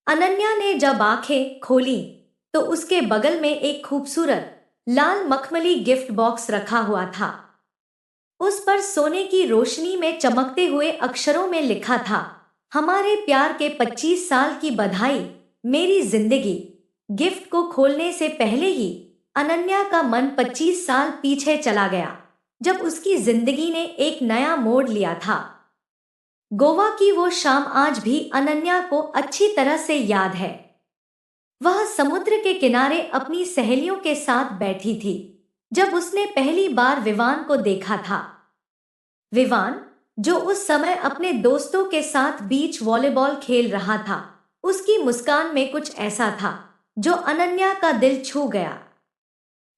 अनन्या ने जब आंखें खोली तो उसके बगल में एक खूबसूरत लाल मखमली गिफ्ट बॉक्स रखा हुआ था। उस पर सोने की रोशनी में चमकते हुए अक्षरों में लिखा था, हमारे प्यार के 25 साल की बधाई, मेरी जिंदगी। गिफ्ट को खोलने से पहले ही अनन्या का मन 25 साल पीछे चला गया, जब उसकी जिंदगी ने एक नया मोड़ लिया था। गोवा की वो शाम आज भी अनन्या को अच्छी तरह से याद है। वह समुद्र के किनारे अपनी सहेलियों के साथ बैठी थी जब उसने पहली बार विवान को देखा था। विवान, जो उस समय अपने दोस्तों के साथ बीच वॉलीबॉल खेल रहा था, उसकी मुस्कान में कुछ ऐसा था जो अनन्या का दिल छू गया।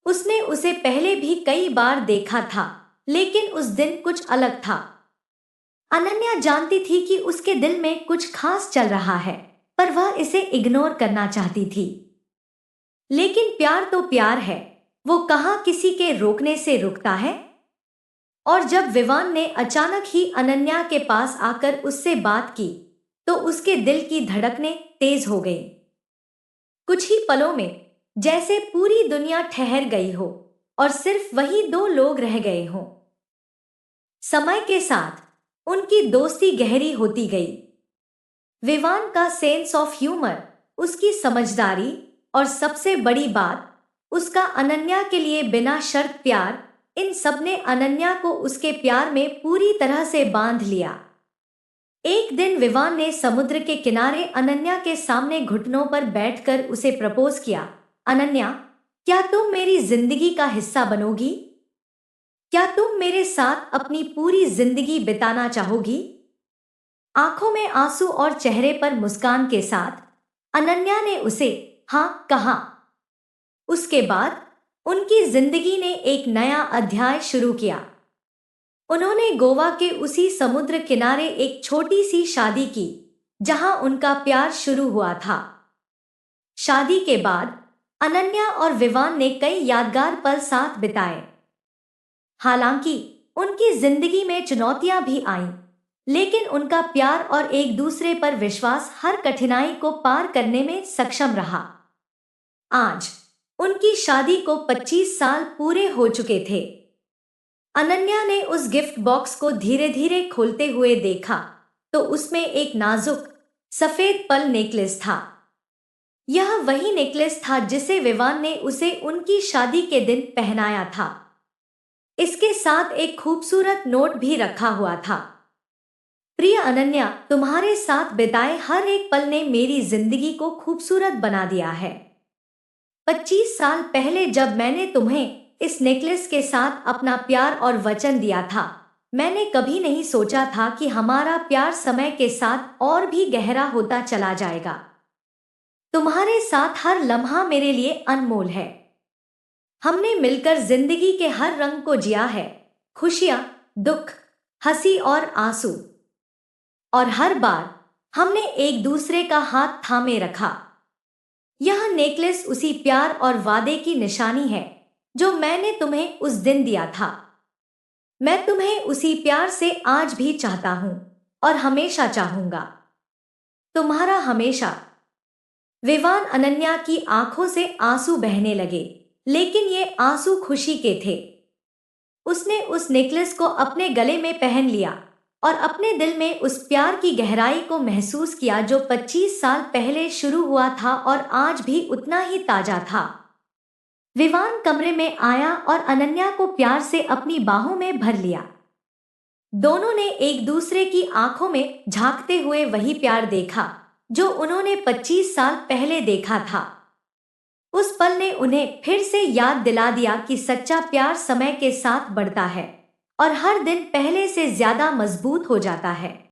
उसने उसे पहले भी कई बार देखा था, लेकिन उस दिन कुछ अलग था। अनन्या जानती थी कि उसके दिल में कुछ खास चल रहा है, पर वह इसे इग्नोर करना चाहती थी। लेकिन प्यार तो प्यार है, वो कहाँ किसी के रोकने से रुकता है। और जब विवान ने अचानक ही अनन्या के पास आकर उससे बात की, तो उसके दिल की धड़कनें तेज हो गईं। कुछ ही पलों में जैसे पूरी दुनिया ठहर गई हो और सिर्फ वही दो लोग रह गए हों। समय के साथ उनकी दोस्ती गहरी होती गई। विवान का सेंस ऑफ ह्यूमर, उसकी समझदारी और सबसे बड़ी बात, उसका अनन्या के लिए बिना शर्त प्यार, इन सब ने अनन्या को उसके प्यार में पूरी तरह से बांध लिया। एक दिन विवान ने समुद्र के किनारे अनन्या के सामने घुटनों पर बैठकर उसे प्रपोज किया। अनन्या, क्या तुम मेरी जिंदगी का हिस्सा बनोगी? क्या तुम मेरे साथ अपनी पूरी जिंदगी बिताना चाहोगी? आंखों में आंसू और चेहरे पर मुस्कान के साथ अनन्या ने उसे हाँ कहा। उसके बाद उनकी जिंदगी ने एक नया अध्याय शुरू किया। उन्होंने गोवा के उसी समुद्र किनारे एक छोटी सी शादी की, जहां उनका प्यार शुरू हुआ था। शादी के बाद अनन्या और विवान ने कई यादगार पल साथ बिताए। हालांकि उनकी जिंदगी में चुनौतियां भी आईं, लेकिन उनका प्यार और एक दूसरे पर विश्वास हर कठिनाई को पार करने में सक्षम रहा। आज उनकी शादी को 25 साल पूरे हो चुके थे। अनन्या ने उस गिफ्ट बॉक्स को धीरे धीरे खोलते हुए देखा, तो उसमें एक नाजुक सफेद पल नेकलेस था। यह वही नेकलेस था जिसे विवान ने उसे उनकी शादी के दिन पहनाया था। इसके साथ एक खूबसूरत नोट भी रखा हुआ था। प्रिय अनन्या, तुम्हारे साथ बिताए हर एक पल ने मेरी जिंदगी को खूबसूरत बना दिया है। 25 साल पहले जब मैंने तुम्हें इस नेकलेस के साथ अपना प्यार और वचन दिया था, मैंने कभी नहीं सोचा था कि हमारा प्यार समय के साथ और भी गहरा होता चला जाएगा। तुम्हारे साथ हर लम्हा मेरे लिए अनमोल है। हमने मिलकर जिंदगी के हर रंग को जिया है, खुशियां, दुख, हंसी और आंसू। और हर बार हमने एक दूसरे का हाथ थामे रखा। यह नेकलेस उसी प्यार और वादे की निशानी है जो मैंने तुम्हें उस दिन दिया था। मैं तुम्हें उसी प्यार से आज भी चाहता हूं और हमेशा चाहूंगा। तुम्हारा हमेशा। विवान। अनन्या की आंखों से आंसू बहने लगे, लेकिन ये आंसू खुशी के थे। उसने उस नेकलेस को अपने गले में पहन लिया और अपने दिल में उस प्यार की गहराई को महसूस किया जो 25 साल पहले शुरू हुआ था और आज भी उतना ही ताजा था। विवान कमरे में आया और अनन्या को प्यार से अपनी बाहों में भर लिया। दोनों ने एक दूसरे की आंखों में झांकते हुए वही प्यार देखा जो उन्होंने 25 साल पहले देखा था। उस पल ने उन्हें फिर से याद दिला दिया कि सच्चा प्यार समय के साथ बढ़ता है और हर दिन पहले से ज्यादा मजबूत हो जाता है।